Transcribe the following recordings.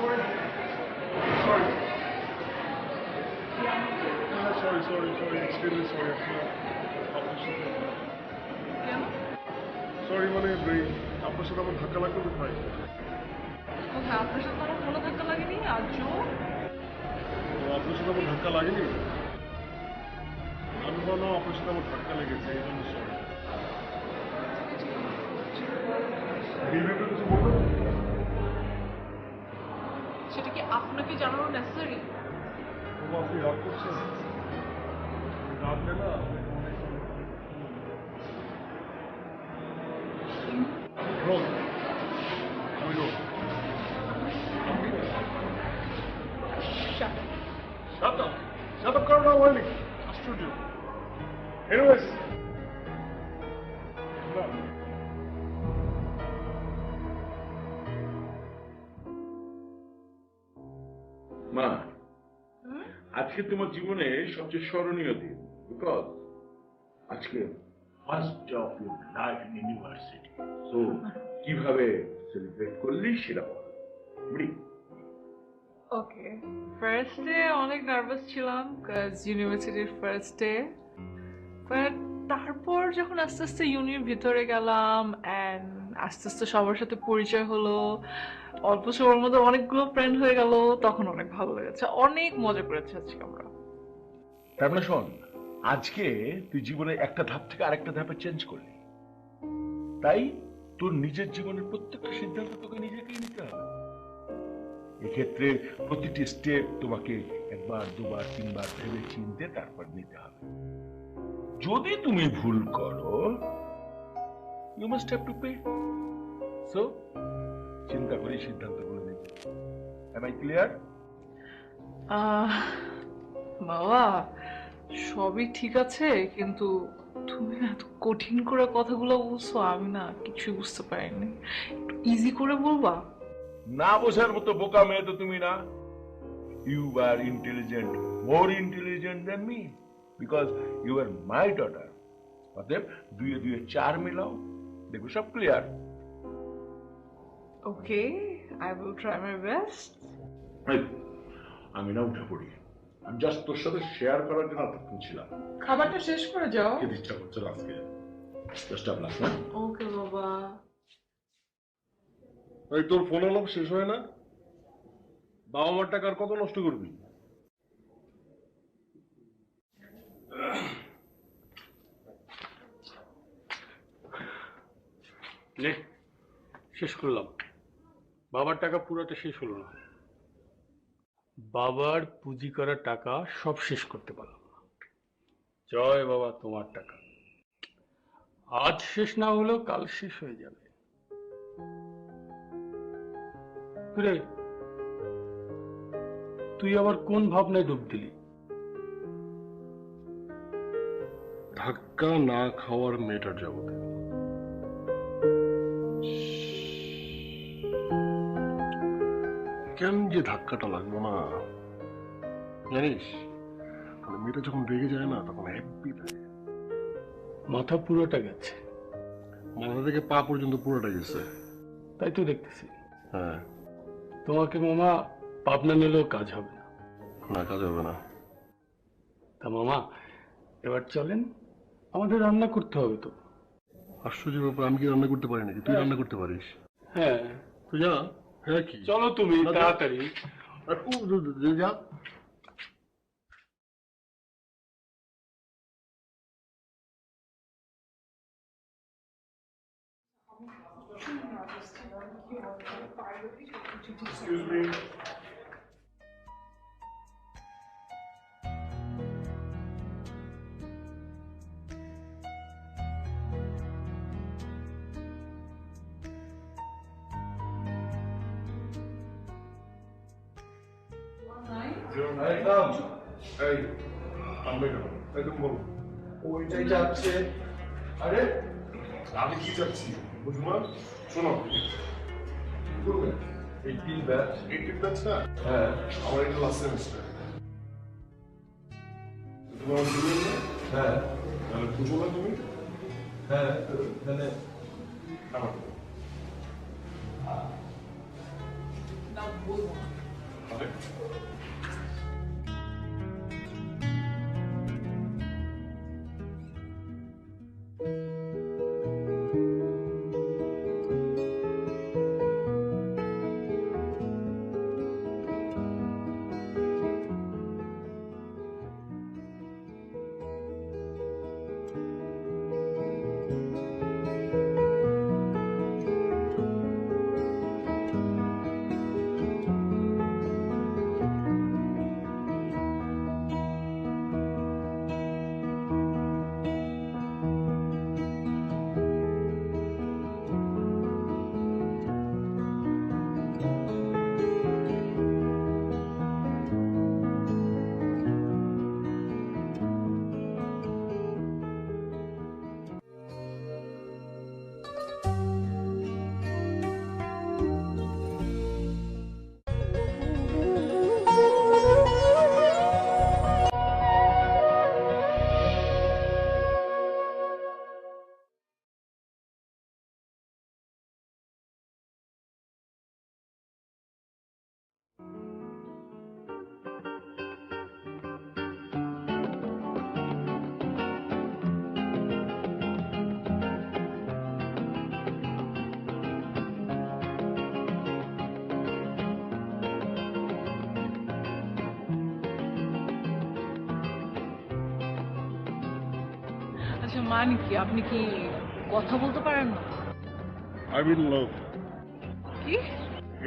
Sorry. Sorry. Sorry. Extremely sorry. আপনার সাথে কেন? সরি মানে আপনার সাথে আমার ধাক্কা লাগবে কোথায়? কোথায়? আপনার সাথে আমার কোনো ধাক্কা লাগেনি আজও। আপনার সাথে আমার ধাক্কা লাগেনি? আমি বললাম আপনার সাথে আমার ধাক্কা লেগেছে, এই জন্য সরি। বিবেকে কিছু বলবেন? সেটা কি আপনাকে জানানো নেসেসারি? আপনি রাগ করছেন? রাগলে না রোল, আমি রোল। Shut up কারণ হয়নি, আশ্চর্য। Anyways, মা, আজকে তোমার জীবনে সবচেয়ে স্মরণীয় দিন, বিকজ আজকে first day of your life in university. So কিভাবে সেলিব্রেট করলি সেটা বল। ওকে, ফার্স্ট ডে অনেক নার্ভাস ছিলাম কাজ ইউনিভার্সিটির ফার্স্ট ডে, বাট তারপর যখন আস্তে আস্তে ইউনির ভিতরে গেলাম অ্যান্ড আস্তে আস্তে সবার সাথে পরিচয় হলো, অল্প সময়ের মধ্যে অনেকগুলো ফ্রেন্ড হয়ে গেল, তখন অনেক ভালো লেগেছে, অনেক মজা করেছি আজকে আমরা। তার মানে শোন, আজকে তুই জীবনে একটা ধাপ থেকে আরেকটা ধাপে চেঞ্জ করলি, তাই তোর নিজের জীবনের প্রত্যেকটা সিদ্ধান্ত তোকে নিজেকেই নিতে হবে। এক্ষেত্রে প্রতিটি স্টেপ তোমাকে একবার দুবার তিনবার ভেবে চিনতে তারপর নিতে হবে। যদি তুমি ভুল করো, you must have to pay. So চিন্তা করে সিদ্ধান্তগুলো নিতে। Am I clear? বাবা, সবই ঠিক আছে, কিন্তু তুমি না এত কঠিন করে কথাগুলো বলছো, আমি না কিছুই বুঝতে পারিনি, একটু ইজি করে বলবা? না বোঝার মতো বোকা মেয়ে তো তুমি না। You are intelligent, more intelligent than me, because you are my daughter. অতএব দুয়ে দুয়ে চার মিলাও, দেখো সব clear. Okay, I will try my best. আমি না উঠে পড়ি, আমি জাস্ট তোর সাথে শেয়ার করার জন্য এতক্ষণ ছিলাম। খাবারটা শেষ করে যাও। খেতে ইচ্ছা করছে না আজকে, জাস্ট আপ না। ওকে বাবা। এই তোর ফোন আলাপ শেষ হয় না? বাবা মার টাকা আর কত নষ্ট করবি? নে, শেষ করলাম। বাবার টাকা পুরোটা শেষ হলো না, বাবার পুঁজি করা টাকা সব শেষ করতে পারলাম না। জয় বাবা, তোমার টাকা আজ শেষ না হলেও কাল শেষ হয়ে যাবে। রে, তুই আবার কোন ভাবনায় ডুব দিলি? ধাক্কা না খাওয়ার মেয়েটার জগতে কেন যে ধাক্কাটা লাগলো না জানিস? মানে মেয়েটা যখন রেগে যায় না তখন হ্যাপি থাকে। মাথা পুরোটা গেছে, মাথা থেকে পা পর্যন্ত পুরোটা গেছে। তাই তো দেখতেছি। হ্যাঁ, তোমাকে মামা পাবনা নিলেও কাজ হবে না। না কাজ হবে না। তা মামা, এবার চলেন, আমাদের রান্না করতে হবে তো। আশ্চর্যের ব্যাপার, আমি কি রান্না করতে পারি নাকি? তুই রান্না করতে পারিস? হ্যাঁ, তুই যা। হ্যাঁ কি চলো তুমি না, তাড়াতাড়ি। আর যা। Excuse me. এই আমি একদম বলো ওইটাই যাচ্ছে। আরে আমি কি চাচ্ছি বুঝবা? শোনো, এই তিন ব্যাচ। 18 ব্যাচ না? হ্যাঁ, আমার এটা লাস্ট সেমিস্টার। তোমার জুনিয়র না? হ্যাঁ, তাহলে বুঝো না তুমি? হ্যাঁ, মানে আমার না বলবো না। আসলে আচ্ছা মানে কি, আপনি কি কথা বলতে পারেন না? আই মিন লাভ, কি?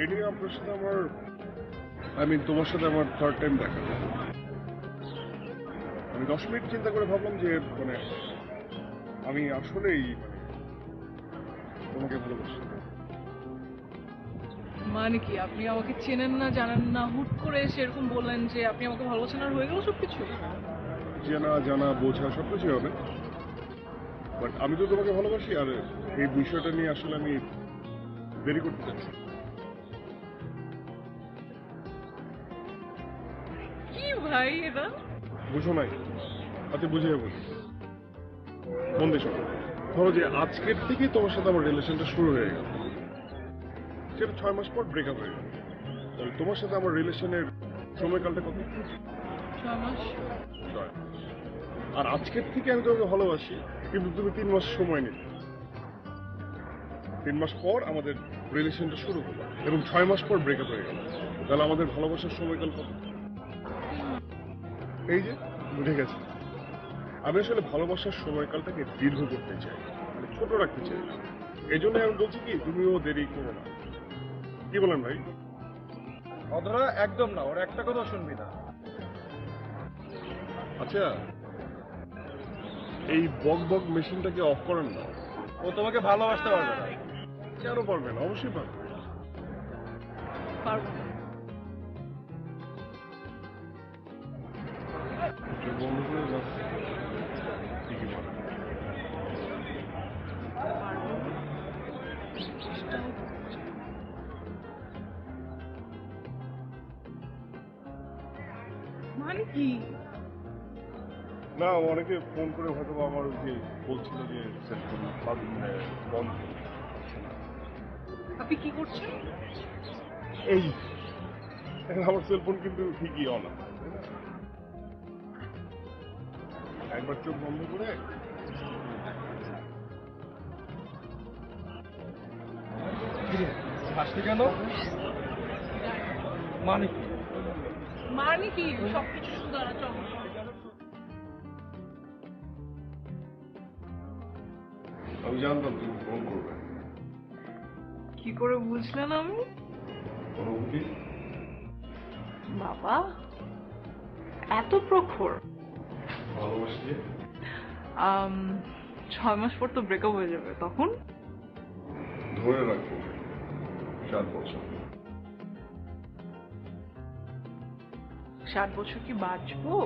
এই নিয়ে আপনার সাথে আমার, তোমার সাথে আমার থার্ড টাইম দেখা। আমি 10 মিনিট চিন্তা করে ভাবলাম যে মানে আমি আসলেই তোমাকে ভালোবাসি। মানে কি, আপনি আমাকে চেনেন না, জানেন না, হুট করে এসে এরকম বললেন যে আপনি আমাকে ভালোবাসেন আর হয়ে গেল সবকিছু? জানা জানা বোঝা সব কিছুই হবে, বাট আমি তো তোমাকে ভালোবাসি, আর এই বিষয়টা নিয়ে আসলে আমি দেরি করতে চাচ্ছি। কি ভাই এটা? বুঝো নাই? আচ্ছা বুঝিয়ে বলি, মন দিয়ে শোনো। ধরো যে আজকের থেকেই তোমার সাথে আমার রিলেশনটা শুরু হয়ে গেল, সেটা 6 মাস পর ব্রেকআপ হয়ে গেল। তাহলে তোমার সাথে আমার রিলেশনের সময়কালটা কত? 6 মাস। 6 মাস। আর আজকের থেকে আমি তোমাকে ভালোবাসি, কিন্তু তুমি 3 মাস সময় নিলে। 3 মাস পর আমাদের রিলেশনটা শুরু হলো এবং 6 মাস পর ব্রেকআপ হয়ে গেল। তাহলে আমাদের ভালোবাসার সময়কাল কত? এই যে বুঝে গেছে। আমি আসলে ভালোবাসার সময়কালটাকে দীর্ঘ করতে চাই, মানে ছোট রাখতে চাই। এই জন্য আমি বলছি কি, তুমিও দেরি করো না। কি বলেন ভাই? অধরা একদম না, ওর একটা কথা শুনবি না। আচ্ছা, এই বক বক মেশিনটাকে অফ করেন না। ও তোমাকে ভালোবাসতে পারবে না। কেন পারবেন? অবশ্যই পারবেন। পারবো না। বন্ধ করে যাচ্ছে ঠিকই বলেন। পারবো না। চেষ্টাও করবো না। মানে কি? না, অনেকে ফোন করে হয়তো আমার ওই যে বলছিল যে সেলফোন বন্ধ। আপনি কি করছেন? এই আমার সেলফোন কিন্তু ঠিকই অন আছে। একবার চোখ বন্ধ করে হাসলি কেন? মানে কি? মানে কি? সবকিছু শুধু আলোচনা। আমি জানতাম তুমি ফোন করবে। কি করে বুঝলেন আমি? অনুভূতি? বাবা, এত প্রখর। ভালোবাসি যে 6 মাস পর তো ব্রেকআপ হয়ে যাবে, তখন? ধরে রাখবো 7 বছর। 7 বছর কি বাঁচবো?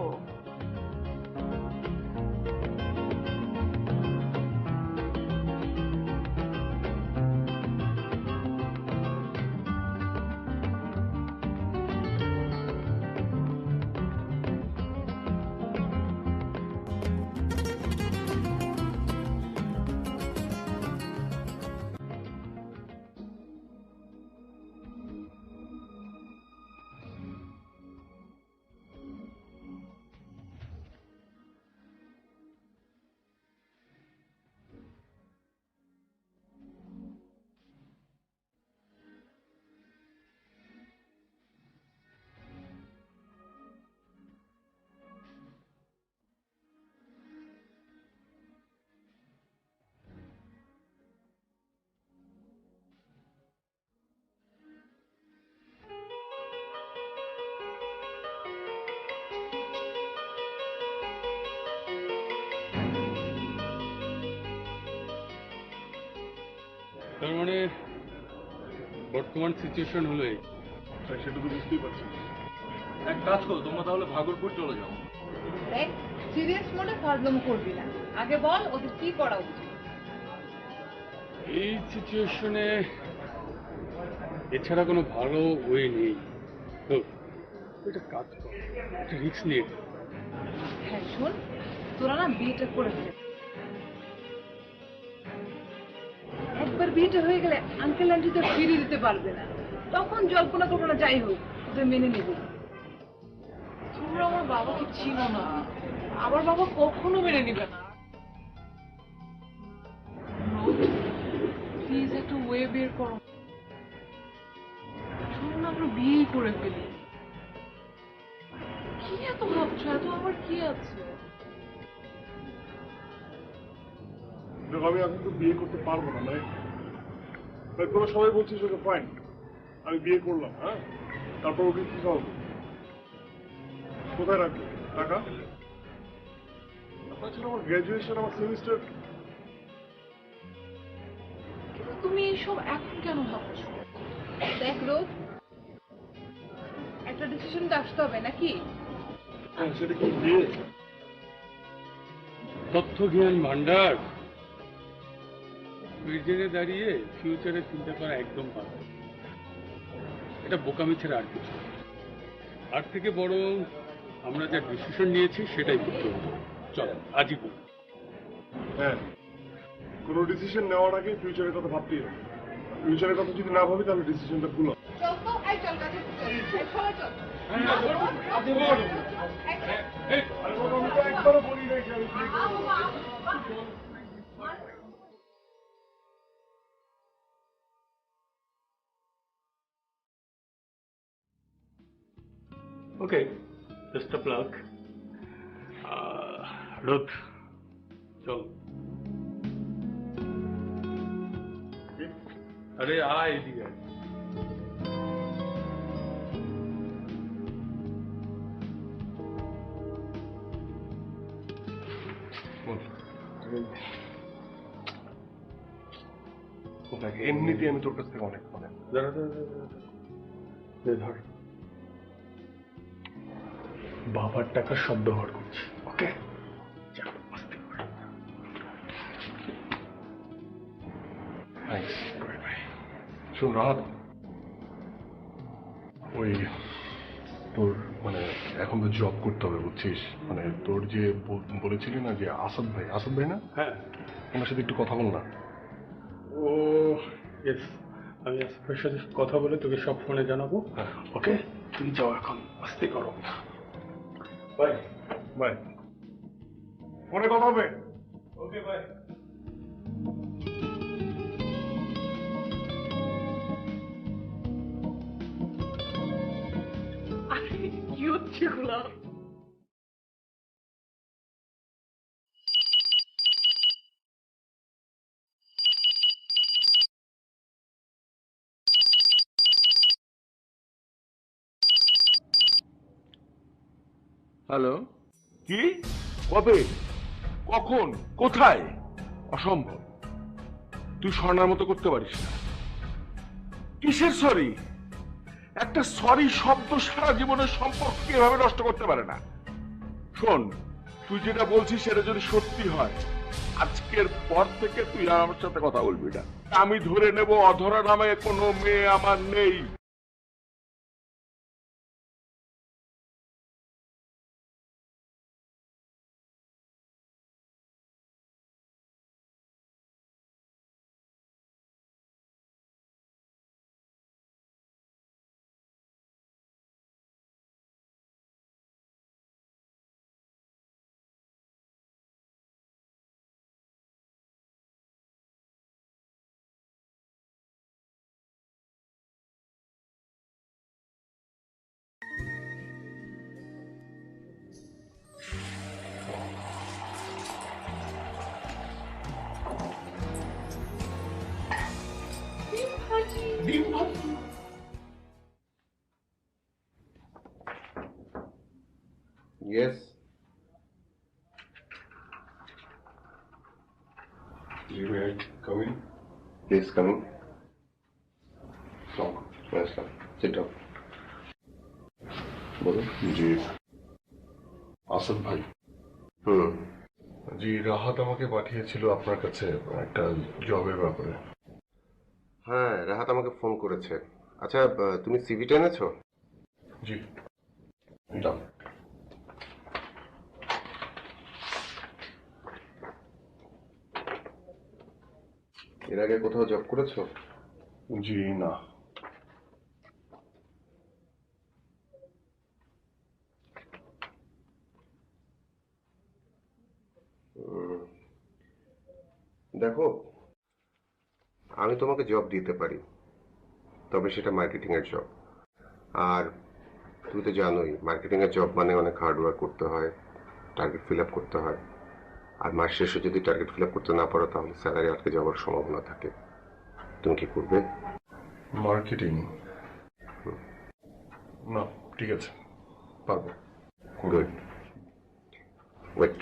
মানে বর্তমান সিচুয়েশন হলো এই। তাই সেটা তো বুঝতেই পারছি। এক কাজ করো, তোমরা তাহলে ভাগলপুর চলে যাও। দেখ, সিরিয়াস মনে ফাজলামো করবি না। আগে বল ওদের কি করা উচিত। এই সিচুয়েশনে এছাড়া কোনো ভালো ওয়ে নেই। তো এটা কাজ কর, একটা রিস্ক নিয়ে কর। হ্যাঁ শোন, তোরা না বিয়েটা করে ফেলে। একবার বিয়েটা হয়ে গেলে আঙ্কেল আন্টি তো ফিরিয়ে দিতে পারবে না। তখন জল্পনা কল্পনা যাই হোক, তোদের মেনে নেবে। তোমরা আমার বাবাকে চিনো না, আমার বাবা কখনো মেনে নিবে না। প্লিজ একটু ওয়ে বের করো। চলুন আমরা বিয়ে করে ফেলি। কি এত ভাবছো? এত আমার কি আছে? দেখো আমি এখন তো বিয়ে করতে পারবো না, মানে তোরা সবাই বলছিস ওকে ফাইন, আমি বিয়ে করলাম, হ্যাঁ, তারপর ওকে কি খাওয়াবো? কোথায় রাখবো টাকা? আপনার ছিল আমার গ্র্যাজুয়েশন, আমার সেমিস্টার। কিন্তু তুমি এইসব এখন কেন ভাবছো? দেখ রোজ, একটা ডিসিশন তো আসতে হবে নাকি? হ্যাঁ সেটা কি বিয়ে? তথ্য জ্ঞান ভান্ডার, জেনে দাঁড়িয়ে ফিউচারে চিন্তা করা একদম ভালো। এটা বোকামি ছাড়া আর কিছু না। আর থেকে বড় আমরা যা ডিসিশন নিয়েছি সেটাই করতে হবে। চল আজই করি। হ্যাঁ, কোনো ডিসিশন নেওয়ার আগে ফিউচারের কথা ভাবতেই হবে। ফিউচারের কথা যদি না ভাবি তাহলে ডিসিশনটা ভুল হবে। চল তো, এই চল কাজে চল, এই সবাই চল। আমি তো একবারও বলি নাই যে আমি বিয়ে করবো। ওকে, বেস্ট অফ লাক। রোদ, চল। আরে আয় এদিকে আয়। এমনিতে আমি তোর কাছ থেকে অনেক অনেক দাঁড়া দাঁড়া দাঁড়া, ধর। বাবার টাকা শব্দ ব্যবহার করছি, ওকে? শোন রাহাত, ওই তোর মানে এখন তো জব করতে হবে বুঝছিস, মানে তোর যে বলেছিলি না যে আসাদ ভাই, আসাদ ভাই না, হ্যাঁ, ওনার সাথে একটু কথা বল না। ও ইয়েস, আমি আসফের সাথে কথা বলে তোকে সব ফোনে জানাবো। ওকে, তুই যাও এখন, আস্তে করো। বাই বাই, পরে কথা হবে। Okay bye. কি হচ্ছে এগুলা? হ্যালো, কি? কবে? কখন? কোথায়? অসম্ভব, তুই স্বর্ণার মতো করতে পারিস না। কিসের সরি? একটা সরি শব্দ সারা জীবনের সম্পর্ক এভাবে নষ্ট করতে পারে না। শোন, তুই যেটা বলছিস সেটা যদি সত্যি হয়, আজকের পর থেকে তুই আর আমার সাথে কথা বলবি না। আমি ধরে নেব অধরা নামে কোনো মেয়ে আমার নেই। Yes. You may come in. Please come in. আসসালাম, সিট ডাউন। বলুন। জি আসাদ ভাই। হুম। জি রাহাত আমাকে পাঠিয়েছিল আপনার কাছে একটা জবের ব্যাপারে। হ্যাঁ, রাহাত আমাকে ফোন করেছে। আচ্ছা, তুমি সিভিটা এনেছো? জি দাও। এর আগে কোথাও জব করেছো? জি না। উম, দেখো, আমি তোমাকে জব দিতে পারি, তবে সেটা মার্কেটিং এর জব। আর তুমি তো জানোই মার্কেটিং এর জব মানে অনেক হার্ডওয়ার্ক করতে হয়, টার্গেট ফিল আপ করতে হয়। আর মাস শেষে যদি টার্গেট ফিল আপ করতে না পারো তাহলে স্যালারি আটকে যাওয়ার সম্ভাবনা থাকে। তুমি কি করবে? মার্কেটিং না, ঠিক আছে পারবো। গুড। ওয়েট।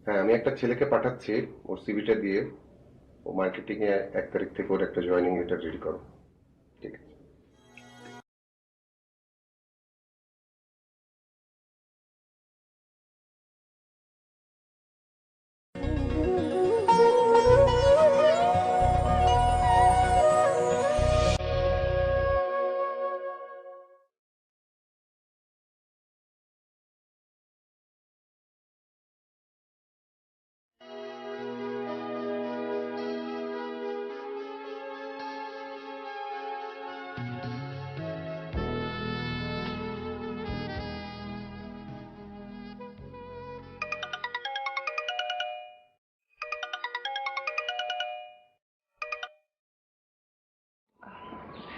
হ্যাঁ, আমি একটা ছেলেকে পাঠাচ্ছি, ওর সিভিটা দিয়ে ও মার্কেটিং এ 1 তারিখ থেকে ওর একটা জয়েনিং লেটার রেডি করো। ঠিক আছে।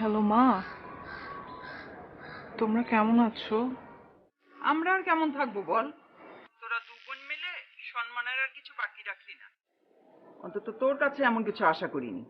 হ্যালো মা, তোমরা কেমন আছো? আমরা আর কেমন থাকবো বল? তোরা দু বোন মিলে সম্মানের আর কিছু বাকি রাখলি না। অন্তত তোর কাছে এমন কিছু আশা করিনি।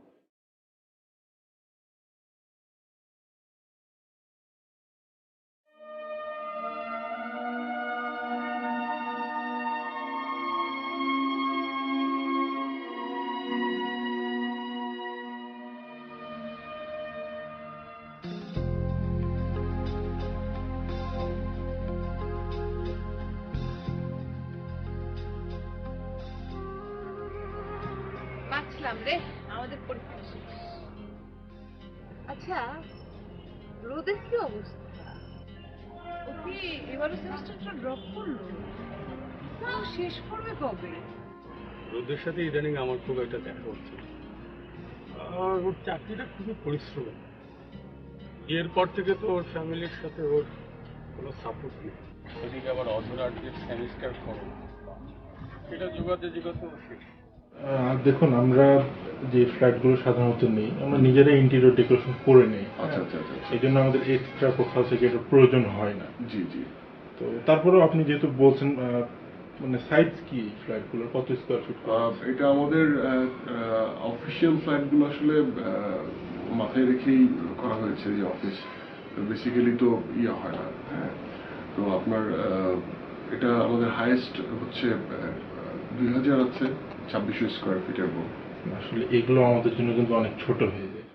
বাঁচলাম রে, আমাদের পরীক্ষা শেষ। আচ্ছা, রোদের কি অবস্থা? ও কি এবারে সেমিস্টারটা ড্রপ করলো? তাও শেষ করবে কবে? রোদের সাথে ইদানিং আমার খুব একটা দেখা হচ্ছে না। আর ওর চাকরিটা খুবই পরিশ্রম। বিয়ের পর থেকে তো ওর ফ্যামিলির সাথে ওর কোনো সাপোর্ট নেই। এদিকে আবার অধরার যে সেমিস্টার খরচ, সেটা যোগাতে যোগাতে ওর শেষ। দেখুন, আমরা যে ফ্ল্যাটগুলো সাধারণত নেই, আমরা নিজেরাই ইন্টেরিয়র ডেকোরেশন করে নেই। আচ্ছা আচ্ছা আচ্ছা আচ্ছা। এই জন্য আমাদের এক্সট্রা কোথাও থেকে এটা প্রয়োজন হয় না। জি জি। তো তারপরেও আপনি যেহেতু বলছেন, মানে সাইজ কি ফ্ল্যাটগুলোর, কত স্কোয়ার ফিট? এটা আমাদের অফিসিয়াল ফ্ল্যাটগুলো আসলে মাথায় রেখেই করা হয়েছে যে অফিস বেসিক্যালি তো ইয়ে হয় না। হ্যাঁ, তো আপনার এটা আমাদের হাইয়েস্ট হচ্ছে 2000 আছে, 2600 স্কোয়ার ফিটের মতো। আসলে এগুলো আমাদের জন্য কিন্তু অনেক ছোট হয়ে যায়।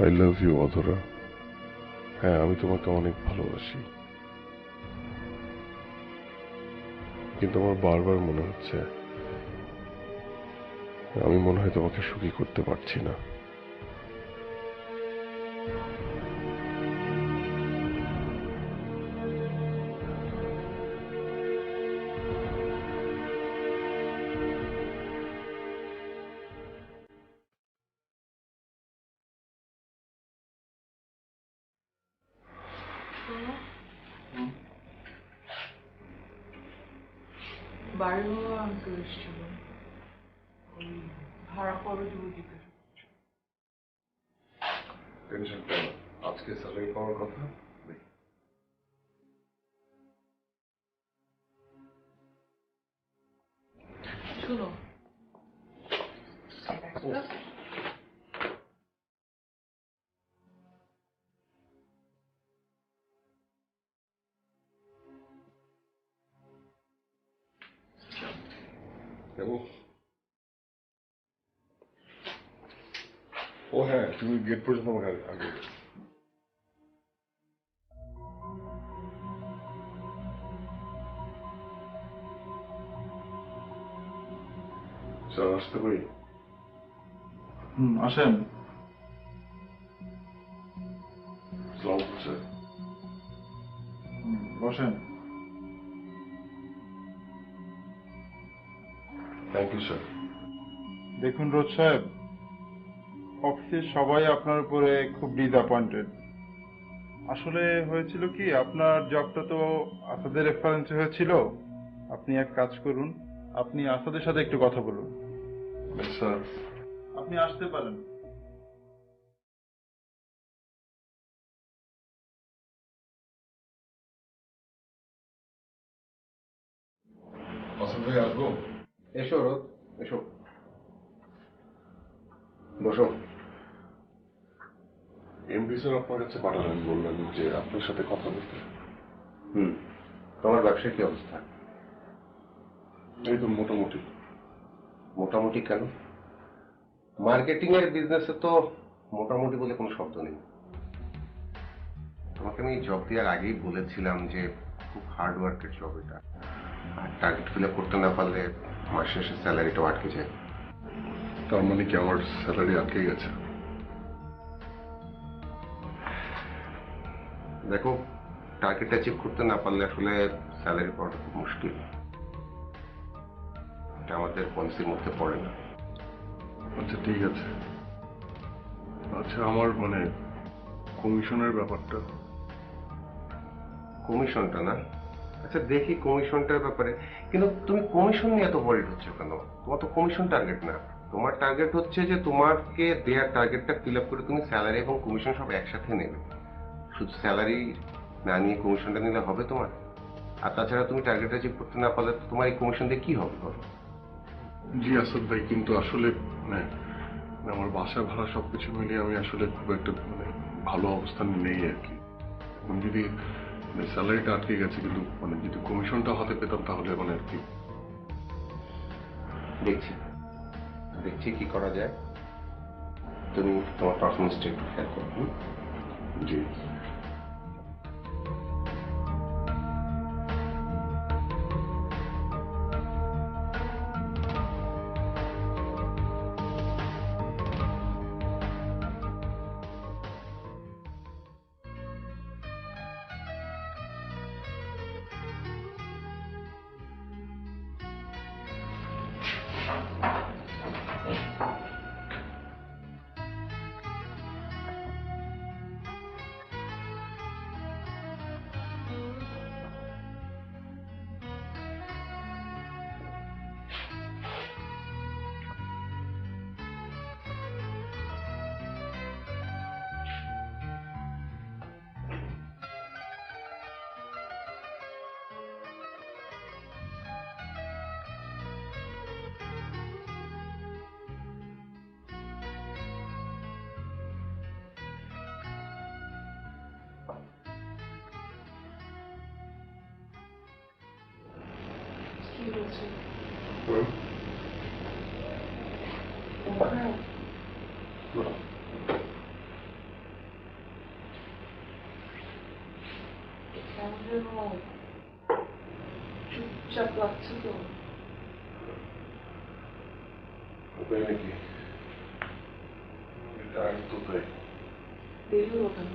আই লাভ ইউ অধরা। হ্যাঁ, আমি তোমাকে অনেক ভালোবাসি, কিন্তু আমার বারবার মনে হচ্ছে আমি মনে হয় তোমাকে সুখী করতে পারছি না। বাড়িওয়ালা আঙ্কেল এসেছিল, ওই ভাড়া কবে দেবো জিজ্ঞাসা করছে। টেনশন করো না, আজকে স্যালারি পাওয়ার কথা। শুনো, এবং ও হ্যাঁ, তুমি গেট পর্যন্ত আমাকে আগে স্যার আসতে পারি? আসেন। আসসালামু আলাইকুম স্যার। বসেন। Thank you sir. দেখুন রোজ সাহেব, অফিসের সবাই আপনার উপরে খুব ডিসঅ্যাপয়েন্টেড। আসলে হয়েছিল কি, আপনার জবটা তো আসাদের রেফারেন্সে হয়েছিল। আপনি এক কাজ করুন, আপনি আসাদের সাথে একটু কথা বলুন। স্যার আপনি আসতে পারেন। আসাদ ভাই আসবো? এসো রোদ, এসো, বসো। এমডি স্যার আপনার কাছে পাঠালেন, বললেন যে আপনার সাথে কথা বলতে। তোমার ব্যবসার কি অবস্থা? এই তো মোটামুটি। মোটামুটি কেন? মার্কেটিং এর বিজনেসে তো মোটামুটি বলে কোনো শব্দ নেই। তোমাকে আমি জব দেওয়ার আগেই বলেছিলাম যে খুব হার্ড ওয়ার্কের জব এটা, আর টার্গেট ফিল আপ করতে না পারলে মাস শেষে স্যালারিটাও আটকে যায়। তার মানে কি আমার স্যালারি আটকে গেছে? দেখো, টার্গেট অ্যাচিভ করতে না পারলে আসলে স্যালারি পাওয়াটা খুব মুশকিল। এটা আমাদের পলিসির মধ্যে পড়ে না। আচ্ছা ঠিক আছে। আচ্ছা আমার মানে কমিশনের ব্যাপারটা। কমিশনটা না? আচ্ছা দেখি কমিশনটার ব্যাপারে, কিন্তু তুমি কমিশন নিয়ে এত ওয়ারিড হচ্ছে কেন? তোমার তো কমিশন টার্গেট না, তোমার টার্গেট হচ্ছে যে তোমাকে দেয়ার টার্গেটটা ফিল আপ করে তুমি স্যালারি এবং কমিশন সব একসাথে নেবে। শুধু স্যালারি না নিয়ে কমিশনটা নিলে হবে তোমার? আর তাছাড়া তুমি টার্গেট অ্যাচিভ করতে না পারলে তোমার এই কমিশন দিয়ে কি হবে বলো? জি আসাদ ভাই, কিন্তু আসলে মানে আমার বাসা ভাড়া সবকিছু মিলিয়ে আমি আসলে খুব একটা মানে ভালো অবস্থান নেই আর কি। এখন যদি স্যালারিটা আটকে গেছে, কিন্তু মানে যদি কমিশনটা হাতে পেতাম তাহলে মানে আর কি। দেখছি দেখছি কি করা যায়। তুমি তোমার পারফরমেন্সটা একটু খেয়াল করো। জি কি হয়েছে? চুপচাপ লাগছে তো। তাই নাকি? এটা আমি তো তাই। দেরি হলো কেন?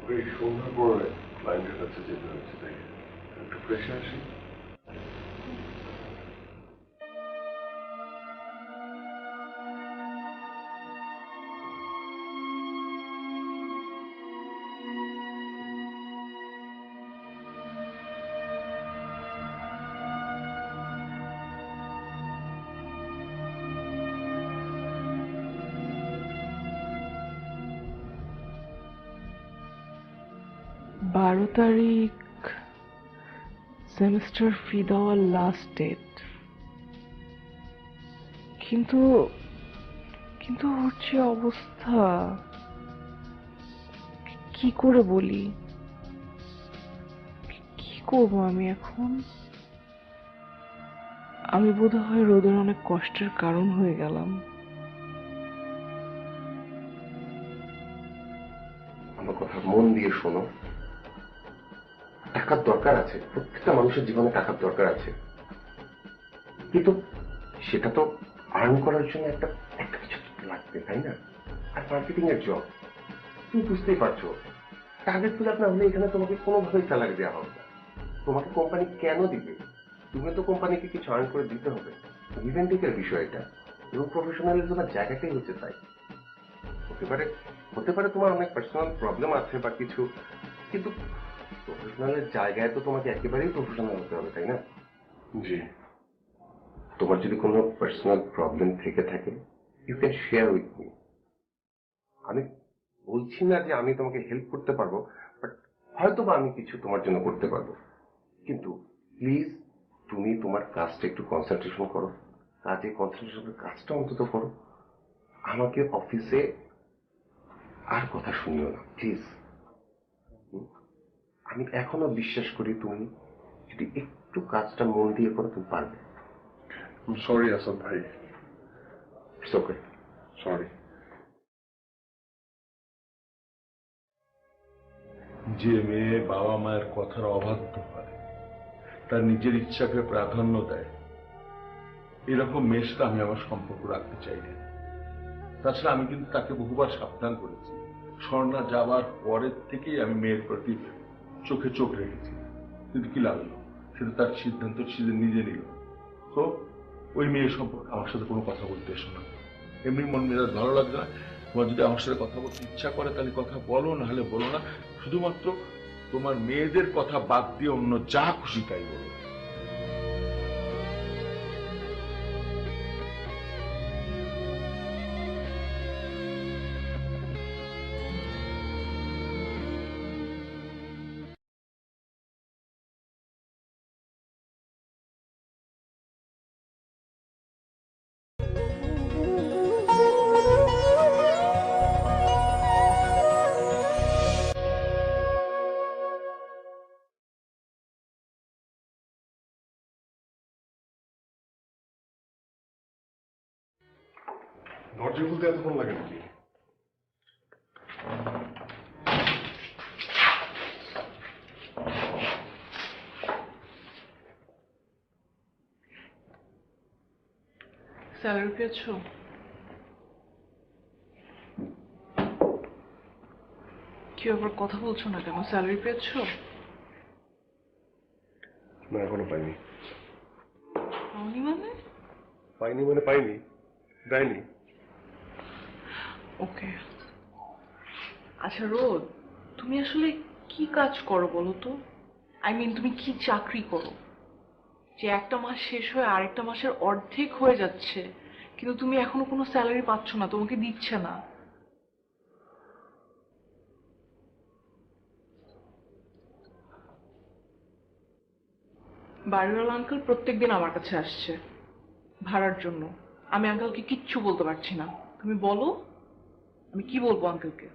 ওই সন্ধ্যার পরে ক্লায়েন্টের কাছে যেতে হচ্ছে, তাই একটু ফ্রেশে আসি। 12 তারিখ সেমিস্টার ফি দেওয়ার লাস্ট ডেট। কিন্তু কিন্তু ওর যে অবস্থা, কি করে বলি, কি করবো আমি এখন? আমি বোধহয় রোদের অনেক কষ্টের কারণ হয়ে গেলাম। আমার কথা মন দিয়ে শোনো, টাকার দরকার আছে, প্রত্যেকটা মানুষের জীবনে টাকার দরকার আছে, কিন্তু সেটা তো আর্ন করার জন্য একটা একটা কিছু লাগবে, তাই না? আর মার্কেটিং এর জব, তুমি বুঝতেই পারছো, টার্গেট ফিল আপ না হলে এখানে তোমাকে কোনোভাবেই স্যালারি দেওয়া হবে না। তোমাকে কোম্পানি কেন দিবে? তুমি তো কোম্পানিকে কিছু আর্ন করে দিতে হবে। ইভেন্টিকের বিষয় এটা, এবং প্রফেশনালিজমের জায়গাটাই হচ্ছে তাই। হতে পারে তোমার অনেক পার্সোনাল প্রবলেম আছে বা কিছু, কিন্তু প্রফেশনালের জায়গায় তো তোমাকে একেবারেই প্রফেশনাল হতে হবে, তাই না? জি। তোমার যদি কোনো পার্সোনাল প্রবলেম থেকে থাকে, you can share with me. আমি বলছি না যে আমি তোমাকে হেল্প করতে পারবো, বাট হয়তো বা আমি কিছু তোমার জন্য করতে পারবো। কিন্তু প্লিজ তুমি তোমার কাজটা একটু কনসেন্ট্রেশন করো, কাজে কনসেন্ট্রেশনের কাজটা অন্তত করো। আমাকে অফিসে আর কথা শুনিও না প্লিজ। আমি এখনো বিশ্বাস করি তুমি যদি একটু কাজটা মন দিয়ে করো তুমি পারবে। সরি আসাদ ভাই। It's okay, sorry. যে মেয়ে বাবা মায়ের কথার অবাধ্য হয়, তার নিজের ইচ্ছাকে প্রাধান্য দেয়, এরকম মেয়ের সাথে আমি আমার সম্পর্ক রাখতে চাই না। তাছাড়া আমি কিন্তু তাকে বহুবার সাবধান করেছি, স্বর্ণা যাবার পরের থেকেই আমি মেয়ের প্রতি চোখে চোখ রেখেছি, কিন্তু কি লাগলো, সেটা তার সিদ্ধান্ত সে নিজে নিল। তো ওই মেয়ের সম্পর্কে আমার সাথে কোনো কথা বলতে এসো না। এমনি মন মেজাজ ভালো লাগবে না। তোমার যদি আমার সাথে কথা বলতে ইচ্ছা করে তাহলে কথা বলো, না হলে বলো না। শুধুমাত্র তোমার মেয়েদের কথা বাদ দিয়ে অন্য যা খুশি তাই বলো। দরজা খুলতে এতক্ষণ লাগে নাকি? স্যালারি পেয়েছো? কি আবার কথা বলছো না কেন? স্যালারি পেয়েছো? না, এখনো পাইনি। পাওনি মানে? পাইনি মানে পাইনি, দেয়নি। ওকে। আচ্ছা রোদ, তুমি আসলে কি কাজ করো বলো তো? তুমি কি চাকরি করো যে একটা মাস শেষ হয়ে আরেকটা মাসের অর্ধেক হয়ে যাচ্ছে, কিন্তু তুমি এখনো কোনো স্যালারি পাচ্ছ না, তোমাকে দিচ্ছে না? বাড়িওয়ালা আঙ্কেল প্রত্যেকদিন আমার কাছে আসছে ভাড়ার জন্য। আমি আঙ্কেলকে কিচ্ছু বলতে পারছি না। তুমি বলো আমি কি বলবো আঙ্কেলকে?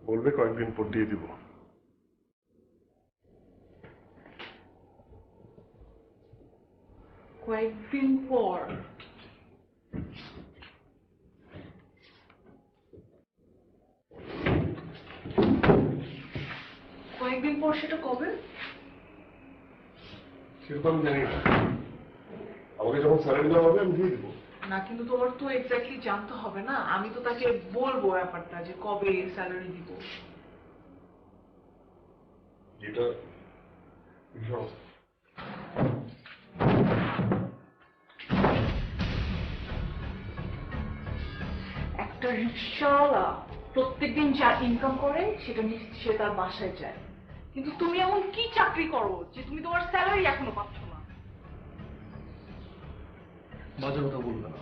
বলবে কয়েকদিন পর দিয়ে দিব। কয়েকদিন পর? কয়েকদিন পর সেটা কবে? সেটা তো আমি জানি না। আমাকে যখন স্যালারি দেওয়া হবে আমি দিয়ে দিব। না, কিন্তু তোমার তো এক্স্যাক্টলি জানতে হবে না। আমি তো তাকে বলবো ব্যাপারটা যে কবে স্যালারি দিব। যেটা একটা রিক্সাওয়ালা প্রত্যেকদিন যা ইনকাম করে সেটা নিয়ে সে তার বাসায় যায়, কিন্তু তুমি এমন কি চাকরি করো যে তুমি তোমার স্যালারি এখনো পাচ্ছ না? বাজে কথা বলবে না।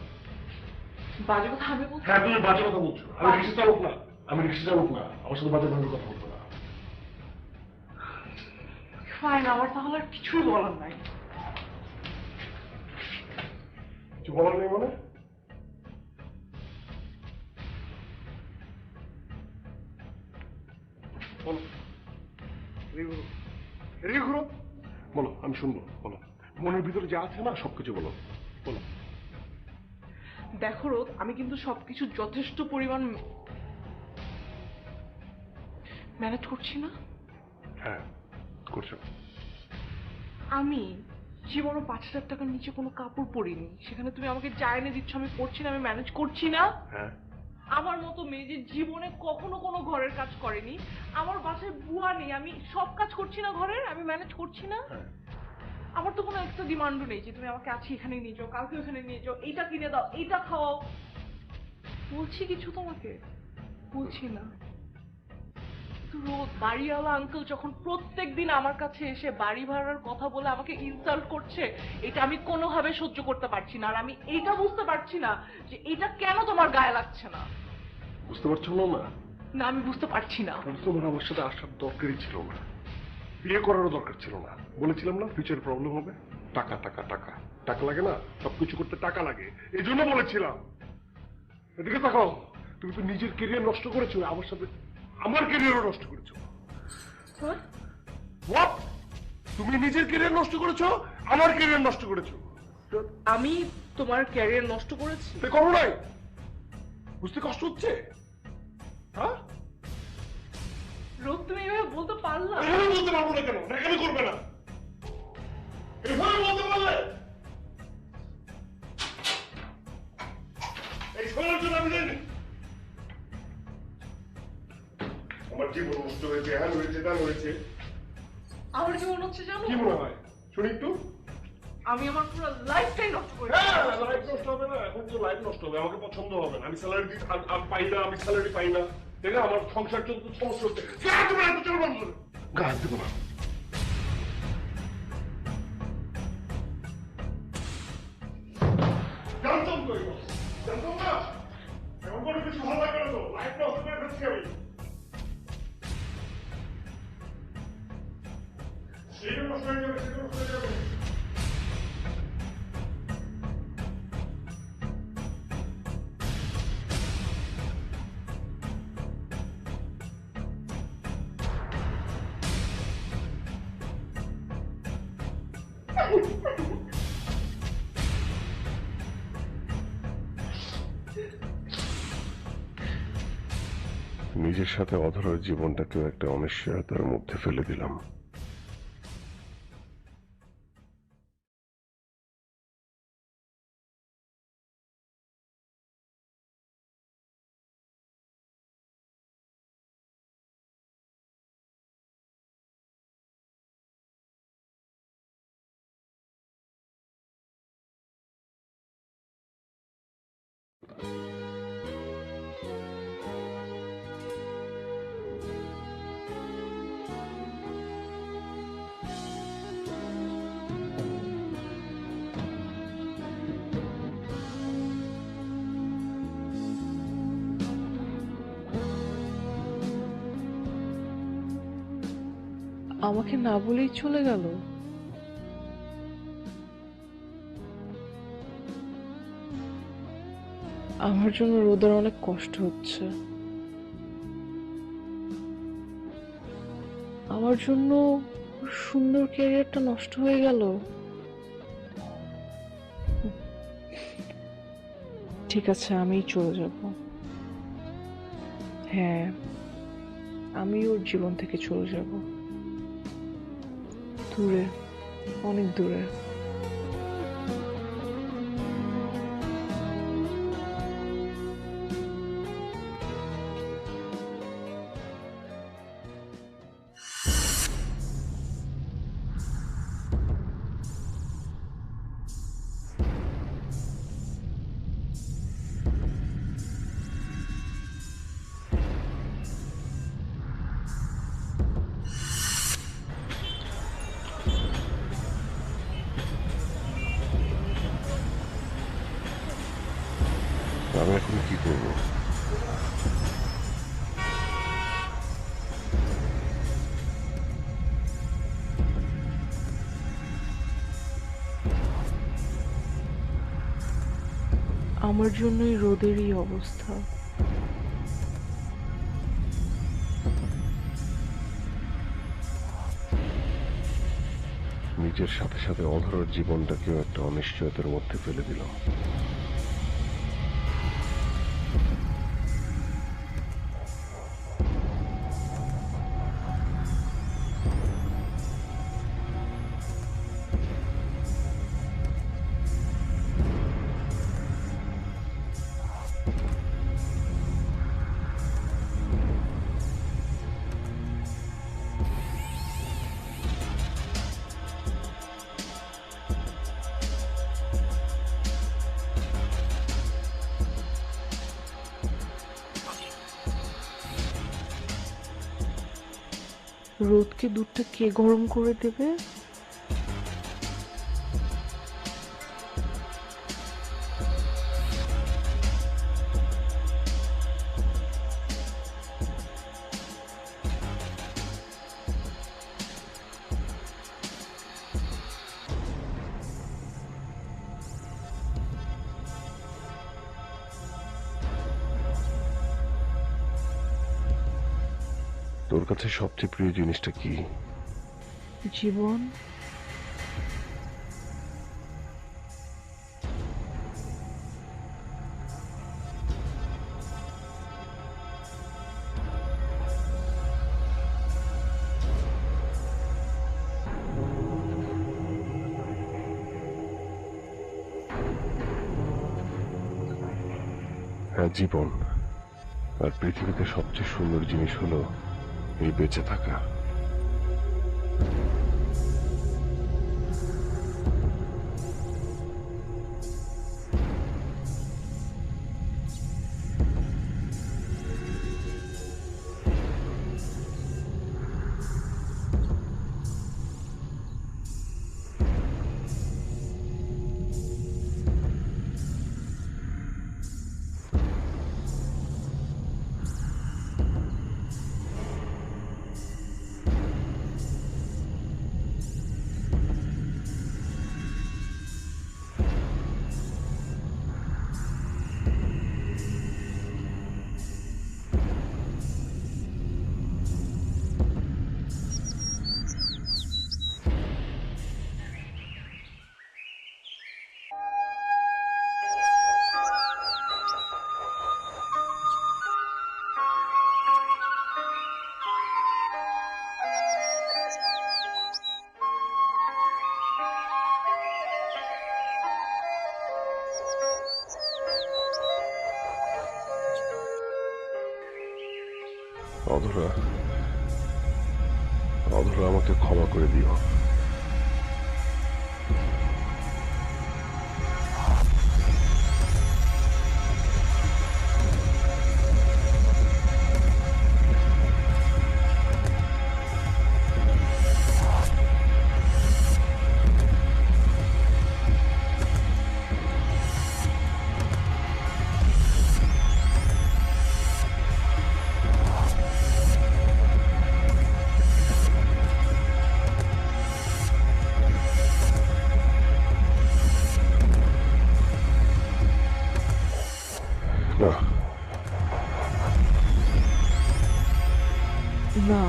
বাজে কথা আমি বলছি? হ্যাঁ, তুমি বাজে কথা বলছো। আমি রিক্সা চালক না, আমি রিক্সা চালক না। আমার সাথে বাজে ভাবে কথা বলবো না। ফাইন, আমার তাহলে আর কিছুই বলার নাই। কিছু বলার নেই মানে? বলো, এদিকে ঘুরো, বলো, আমি শুনবো, বলো, মনের ভিতরে যা আছে না সবকিছু বলো, বলো। দেখো রোদ, আমি কিন্তু সবকিছু যথেষ্ট পরিমাণ ম্যানেজ করছি না। হ্যাঁ করছো। আমি জীবনে 5,000 টাকার নিচে কোনো কাপড় পরিনি, সেখানে তুমি আমাকে যা এনে দিচ্ছ আমি পরছি না, আমি ম্যানেজ করছি না। হ্যাঁ, আমার মতো মেয়ে যে জীবনে কখনো কোনো ঘরের কাজ করেনি, আমার বাসায় বুয়া নেই, আমি সব কাজ করছি না ঘরের, আমি ম্যানেজ করছি না। আমার তো কোনো এক্সট্রা ডিমান্ডও নেই যে তুমি আমাকে আজকে এখানে নিয়ে যাও, কালকে ওখানে নিয়ে যাও, এইটা কিনে দাও, এইটা খাওয়াও। বলছি কিছু তোমাকে? বলছি না। রোদ, বাড়িওয়ালা আঙ্কেল যখন প্রত্যেকদিন আমার কাছে এসে বাড়ি ভাড়ার কথা বলে আমাকে ইনসাল্ট করছে, এটা আমি কোনোভাবে সহ্য করতে পারছি না। আর আমি এইটা বুঝতে পারছি না যে এটা কেন তোমার গায়ে লাগছে না। বুঝতে পারছো না? না, আমি বুঝতে পারছি না। তোমার আমার সাথে আসার দরকারই ছিল না, বিয়ে করারও দরকার ছিল না। বলেছিলাম না ফিউচার প্রবলেম হবে। টাকা টাকা টাকা টাকা লাগে না, সবকিছু করতে টাকা লাগে, এই জন্য বলেছিলাম। এদিকে তাকাও, তুমি তো নিজের কেরিয়ার নষ্ট করেছো, আমার সাথে আমার কেরিয়ারও নষ্ট করেছো। What? তুমি নিজের কেরিয়ার নষ্ট করেছো, আমার কেরিয়ার নষ্ট করেছো। আমি তোমার ক্যারিয়ার নষ্ট করেছি? করো নাই? বুঝতে কষ্ট হচ্ছে? হ্যাঁ, রোদ, তুমি এভাবে বলতে পারলা? এভাবে বলতে পারবো না কেন? কেন করবে না? এভাবে বলতে পারলে? এই শোনার জন্য আমি জানি আমার জীবন নষ্ট হয়েছে, হ্যান হয়েছে, ত্যান হয়েছে। আমার কি মনে হচ্ছে জানো? কি মনে হয় শুনি একটু? আমি আমার পুরো লাইফটাই নষ্ট করেছি। হ্যাঁ, লাইফ নষ্ট হবে না, এখন তো লাইফ নষ্ট হবে। আমাকে পছন্দ হবে না, আমি স্যালারি পাই না, আমি স্যালারি পাই না, ঠিক আছে? আমার সংসার চলতে সমস্যা হচ্ছে। গাছ দেবো না। জানতাম তো, জানতাম না, এমন করে কিছু ভালো লাগে না তো, লাইফ নষ্ট করে ফেলছি আমি। সেটা নষ্ট হয়ে যাবে, সেটা নষ্ট হয়ে যাবে। নিজের সাথে অধরের জীবনটাকেও একটা অনিশ্চয়তার মধ্যে ফেলে দিলাম। আমাকে না বলেই চলে গেল। আমার জন্য রোদের অনেক কষ্ট হচ্ছে। আমার জন্য সুন্দর ক্যারিয়ারটা নষ্ট হয়ে গেল। ঠিক আছে, আমিই চলে যাব। হ্যাঁ, আমি ওর জীবন থেকে চলে যাব, দূরে, অনেক দূরে। আমি এখন কি করবো? আমার জন্যই রোদের এই অবস্থা। নিজের সাথে সাথে অধরার জীবনটাকেও একটা অনিশ্চয়তার মধ্যে ফেলে দিলাম। রোদকে দুধটা কে গরম করে দেবে? তোর কাছে সবচেয়ে প্রিয় জিনিসটা কি? জীবন। হ্যাঁ, জীবন। আর পৃথিবীতে সবচেয়ে সুন্দর জিনিস হলো এই বেঁচে থাকা। অধরা, অধরা, আমাকে ক্ষমা করে দিও। না, না,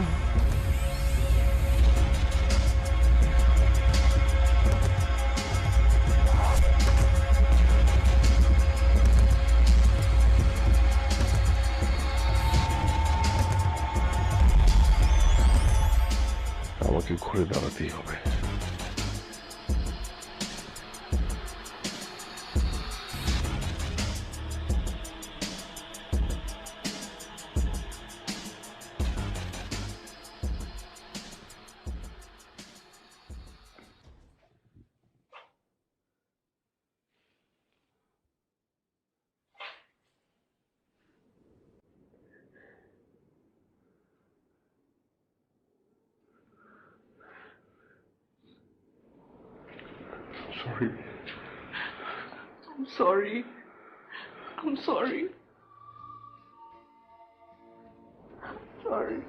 আমাকে ঘুরে দাঁড়াতেই হবে। Sorry. I'm sorry. I'm sorry. I'm sorry.